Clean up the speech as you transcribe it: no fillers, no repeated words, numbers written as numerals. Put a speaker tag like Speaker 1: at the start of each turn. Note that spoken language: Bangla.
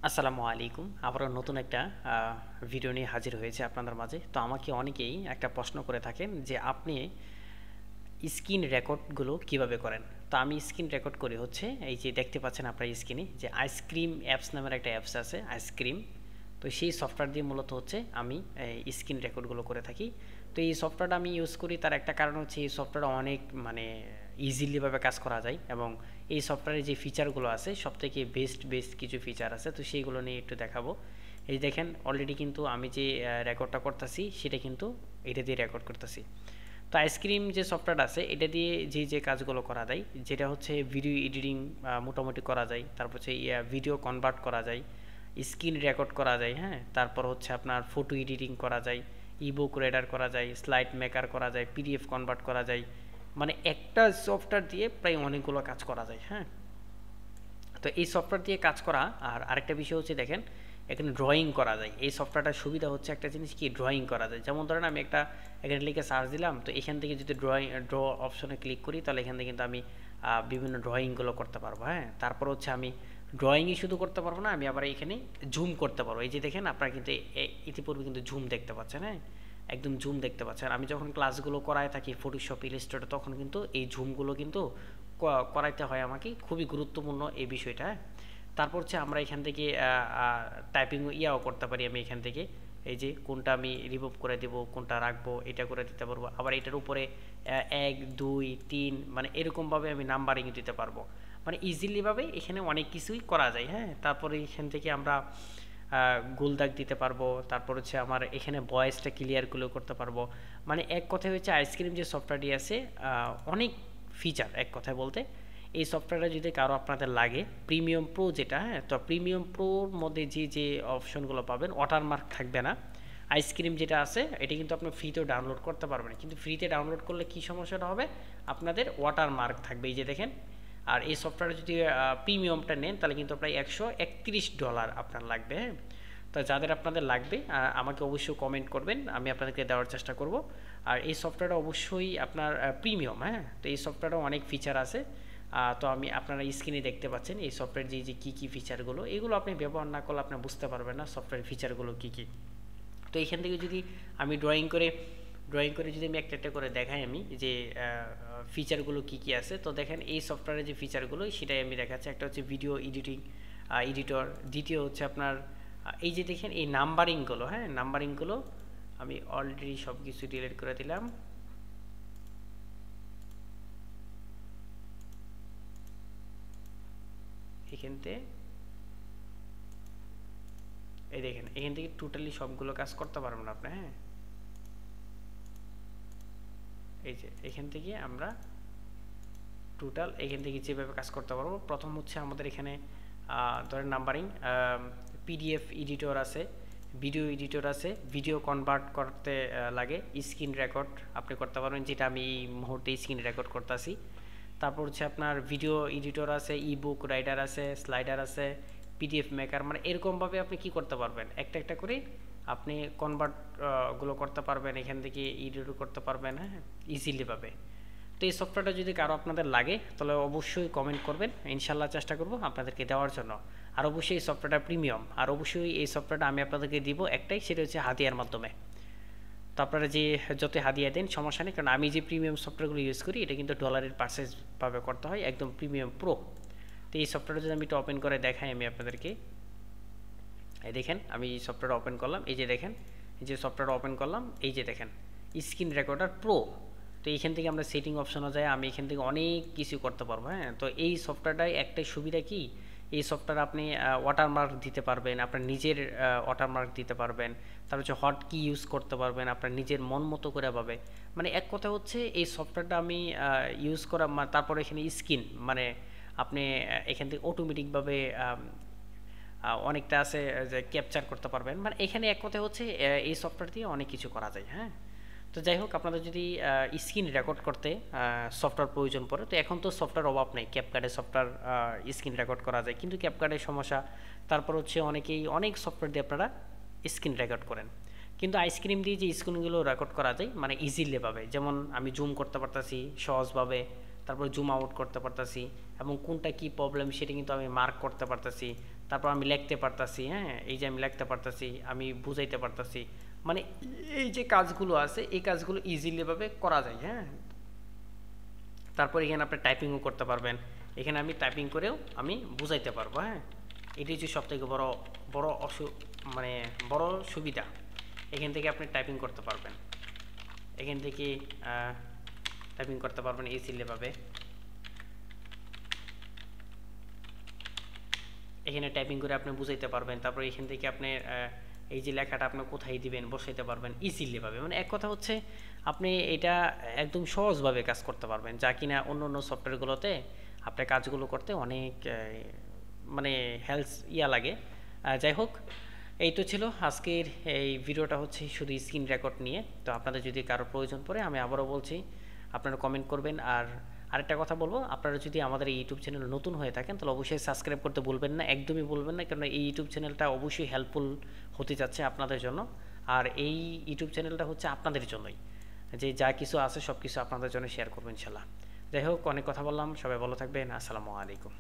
Speaker 1: আসসালামু আলাইকুম। আবারও নতুন একটা ভিডিও নিয়ে হাজির হয়েছে আপনাদের মাঝে। তো আমাকে অনেকেই একটা প্রশ্ন করে থাকেন যে আপনি স্ক্রিন রেকর্ডগুলো কিভাবে করেন? তো আমি স্ক্রিন রেকর্ড করি হচ্ছে এই যে দেখতে পাচ্ছেন আপনার স্ক্রিনে যে আইসক্রিম অ্যাপস নামের একটা অ্যাপস আছে আইসক্রিম। তো সেই সফটওয়্যার দিয়ে মূলত হচ্ছে আমি স্ক্রিন রেকর্ডগুলো করে থাকি। তো এই সফটওয়্যারটা আমি ইউজ করি তার একটা কারণ হচ্ছে এই সফটওয়্যারটা অনেক ইজিলিভাবে কাজ করা যায় এবং এই সফটওয়্যারে যে ফিচারগুলো আছে সবথেকে বেস্ট কিছু ফিচার আছে, তো সেইগুলো নিয়ে একটু দেখাবো। এই দেখেন অলরেডি কিন্তু আমি যে রেকর্ডটা করতেছি সেটা কিন্তু এটা দিয়ে রেকর্ড করতেছি। তো আইসক্রিম যে সফটওয়্যার আছে এটা দিয়ে যে কাজগুলো করা যায়, যেটা হচ্ছে ভিডিও এডিটিং মোটামুটি করা যায়, তারপর হচ্ছে ভিডিও কনভার্ট করা যায়, স্ক্রিন রেকর্ড করা যায়, হ্যাঁ, তারপর হচ্ছে আপনার ফটো এডিটিং করা যায়, ইবুক রেডার করা যায়, স্লাইড মেকার করা যায়, পিডিএফ কনভার্ট করা যায়। মানে একটা সফটওয়্যার দিয়ে প্রায় অনেকগুলো কাজ করা যায়, হ্যাঁ। তো এই সফটওয়্যার দিয়ে কাজ করা, আর আরেকটা বিষয় হচ্ছে দেখেন এখানে ড্রয়িং করা যায়। এই সফটওয়্যারটার সুবিধা হচ্ছে একটা জিনিস কি, ড্রয়িং করা যায়। যেমন ধরেন আমি একটা এখানে লিখে সার্চ দিলাম, তো এখান থেকে যদি ড্র অপশনে ক্লিক করি তাহলে এখান থেকে কিন্তু আমি বিভিন্ন ড্রয়িংগুলো করতে পারবো, হ্যাঁ। তারপর হচ্ছে আমি ড্রয়িংই শুধু করতে পারবো না, আমি আবার এখানে জুম করতে পারবো। এই যে দেখেন আপনারা কিন্তু ইতিপূর্বে কিন্তু জুম দেখতে পাচ্ছেন, হ্যাঁ, একদম জুম দেখতে পাচ্ছেন। আমি যখন ক্লাসগুলো করায় থাকি ফটোশপ ইলাস্ট্রেটর তখন কিন্তু এই জুমগুলো কিন্তু করাইতে হয় আমাকে, খুবই গুরুত্বপূর্ণ এই বিষয়টা। তারপর হচ্ছে আমরা এখান থেকে টাইপিং ইয়াও করতে পারি। আমি এখান থেকে এই যে কোনটা আমি রিমুভ করে দেব, কোনটা রাখবো, এটা করে দিতে পারবো। আবার এটার উপরে 1 2 3 মানে এরকমভাবে আমি নাম্বারিং দিতে পারবো। মানে ইজিলিভাবে এখানে অনেক কিছুই করা যায়, হ্যাঁ। তারপরে এখান থেকে আমরা গোল দাগ দিতে পারবো। তারপর হচ্ছে আমার এখানে ভয়েসটা ক্লিয়ারগুলো করতে পারবো। মানে এক কথায় হচ্ছে আইসক্রিম যে সফটওয়্যারটি আছে অনেক ফিচার এক কথায় বলতে। এই সফটওয়্যারটা যদি কারো আপনাদের লাগে প্রিমিয়াম প্রো যেটা, হ্যাঁ, তো প্রিমিয়াম প্রোর মধ্যে যে অপশনগুলো পাবেন, ওয়াটারমার্ক থাকবে না। আইসক্রিম যেটা আছে এটা কিন্তু আপনি ফ্রিতেও ডাউনলোড করতে পারবেন, কিন্তু ফ্রিতে ডাউনলোড করলে কী সমস্যাটা হবে, আপনাদের ওয়াটারমার্ক থাকবে, এই যে দেখেন। আর এই সফটওয়্যার যদি প্রিমিয়ামটা নেন তাহলে কিন্তু প্রায় $131 আপনার লাগবে, হ্যাঁ। তো যাদের আপনাদের লাগবে আমাকে অবশ্যই কমেন্ট করবেন, আমি আপনাদেরকে দেওয়ার চেষ্টা করব। আর এই সফটওয়্যারটা অবশ্যই আপনার প্রিমিয়াম, হ্যাঁ। তো এই সফটওয়্যারও অনেক ফিচার আছে। তো আমি আপনারা স্ক্রিনে দেখতে পাচ্ছেন এই সফটওয়্যার যে কী ফিচারগুলো, এগুলো আপনি ব্যবহার না করলে আপনি বুঝতে পারবেন না সফটওয়্যার ফিচারগুলো কী। তো এইখান থেকে যদি আমি ড্রয়িং করে যদি আমি একটা করে দেখাই আমি যে ফিচারগুলো কী আছে, তো দেখেন এই সফটওয়্যারের যে ফিচারগুলো সেটাই আমি দেখাচ্ছি। একটা হচ্ছে ভিডিও এডিটর, দ্বিতীয় হচ্ছে আপনার এই যে দেখেন এই নাম্বারিংগুলো, হ্যাঁ, নাম্বারিংগুলো আমি অলরেডি সব কিছু ডিলিট করে দিলাম। এখানতে এই দেখেন এখান থেকে টোটালি সবগুলো কাজ করতে পারবেন আপনি, হ্যাঁ। এই যে এখান থেকে আমরা টোটাল এখান থেকে যেভাবে কাজ করতে পারবো, প্রথম হচ্ছে আমাদের এখানে ধরেন নাম্বারিং, পিডিএফ এডিটর আছে, ভিডিও এডিটর আছে, ভিডিও কনভার্ট করতে লাগে, স্ক্রিন রেকর্ড আপনি করতে পারবেন, যেটা আমি এই মুহূর্তে স্ক্রিন রেকর্ড করতেছি। তারপর হচ্ছে আপনার ভিডিও এডিটর আছে, ইবুক রাইডার আছে, স্লাইডার আছে, পিডিএফ মেকার, মানে এরকমভাবে আপনি কি করতে পারবেন, একটা করে আপনি কনভার্ট গুলো করতে পারবেন, এখান থেকে এডিট করতে পারবেন, হ্যাঁ, ইজিলিভাবে। তো এই সফটওয়্যারটা যদি কারো আপনাদের লাগে তাহলে অবশ্যই কমেন্ট করবেন, ইনশাল্লাহ চেষ্টা করব আপনাদেরকে দেওয়ার জন্য। আর অবশ্যই এই সফটওয়্যারটা প্রিমিয়াম, আর অবশ্যই এই সফটওয়্যারটা আমি আপনাদেরকে দিব একটাই, সেটা হচ্ছে হাদিয়ার মাধ্যমে। তো আপনারা যে যত হাদিয়া দেন সমস্যা নেই, কারণ আমি যে প্রিমিয়াম সফটওয়্যারগুলো ইউজ করি এটা কিন্তু ডলারের পারচেজভাবে করতে হয়, একদম প্রিমিয়াম প্রো। তো এই সফটওয়্যারটা যদি আমি একটু ওপেন করে দেখাই আমি আপনাদেরকে, এই দেখেন আমি সফটওয়্যার ওপেন করলাম, এই যে দেখেন এই যে সফটওয়্যার ওপেন করলাম, এই যে দেখেন স্ক্রিন রেকর্ডার প্রো। তো এইখান থেকে আমরা সেটিং অপশনে যাই, আমি এখান থেকে অনেক কিছু করতে পারবো, হ্যাঁ। তো এই সফটওয়্যারটায় একটাই সুবিধা কি, এই সফটওয়্যার আপনি ওয়াটারমার্ক দিতে পারবেন, আপনার নিজের ওয়াটারমার্ক দিতে পারবেন, তারপর হচ্ছে হট কি ইউজ করতে পারবেন আপনার নিজের মন মতো করে পাবে। মানে এক কথা হচ্ছে এই সফটওয়্যারটা আমি ইউজ করা, তারপর এখানে স্ক্রিন মানে আপনি এখান থেকে অটোমেটিকভাবে অনেকটা আছে যে ক্যাপচার করতে পারবেন। মানে এখানে এক কথা হচ্ছে এই সফটওয়্যার দিয়ে অনেক কিছু করা যায়, হ্যাঁ। তো যাই হোক, আপনাদের যদি স্ক্রিন রেকর্ড করতে সফটওয়্যার প্রয়োজন পড়ে, তো এখন তো সফটওয়্যার অভাব নেই, ক্যাপকার্ডে সফটওয়্যার স্ক্রিন রেকর্ড করা যায়, কিন্তু ক্যাপকার্ডের সমস্যা। তারপর হচ্ছে অনেকেই অনেক সফটওয়্যার দিয়ে আপনারা স্ক্রিন রেকর্ড করেন, কিন্তু আইসক্রিম দিয়ে যে স্ক্রিনগুলো রেকর্ড করা যায় মানে ইজিলিভাবে, যেমন আমি জুম করতে পারতাছি সহজভাবে, তারপর জুম আউট করতে পারতাছি, এবং কোনটা কি প্রবলেম সেটা কিন্তু আমি মার্ক করতে পারতাছি। তারপর আমি লিখতে পারতাছি, হ্যাঁ, এই যে আমি লিখতে পারতাছি, আমি বুঝাইতে পারতাছি, মানে এই যে কাজগুলো আছে এই কাজগুলো ইজিলি ভাবে করা যায়, হ্যাঁ। তারপর এখানে আপনি টাইপিংও করতে পারবেন, এখানে আমি টাইপিং করেও আমি বুঝাইতে পারবো, হ্যাঁ। এটি হচ্ছে সবথেকে বড় বড় মানে বড় সুবিধা। এখান থেকে আপনি টাইপিং করতে পারবেন, এখান থেকে টাইপিং করতে পারবেন ইজিলি ভাবে। এখানে টাইপিং করে আপনি বুঝাইতে পারবেন। তারপর এখান থেকে আপনি এই যে লেখাটা আপনি কোথায় দিবেন বসাইতে পারবেন ইজিলি ভাবে। মানে এক কথা হচ্ছে আপনি এটা একদম সহজভাবে কাজ করতে পারবেন, যা কিনা অন্য অন্য সফটওয়্যারগুলোতে আপনার কাজগুলো করতে অনেক মানে হেল্প লাগে। যাই হোক, এই তো ছিল আজকের এই ভিডিওটা, হচ্ছে শুধু স্ক্রিন রেকর্ড নিয়ে। তো আপনাদের যদি কারো প্রয়োজন পড়ে, আমি আবারও বলছি, আপনারা কমেন্ট করবেন। আর আরেকটা কথা বলবো, আপনারা যদি আমাদের এই ইউটিউব চ্যানেল নতুন হয়ে থাকেন তাহলে অবশ্যই সাবস্ক্রাইব করতে ভুলবেন না, একদমই ভুলবেন না, কারণ এই ইউটিউব চ্যানেলটা অবশ্যই হেল্পফুল হতে যাচ্ছে আপনাদের জন্য। আর এই ইউটিউব চ্যানেলটা হচ্ছে আপনাদের জন্যই, যে যা কিছু আছে সব কিছু আপনাদের জন্য শেয়ার করবো ইনশাল্লাহ। যাই হোক, অনেক কথা বললাম, সবাই ভালো থাকবেন, আসসালামু আলাইকুম।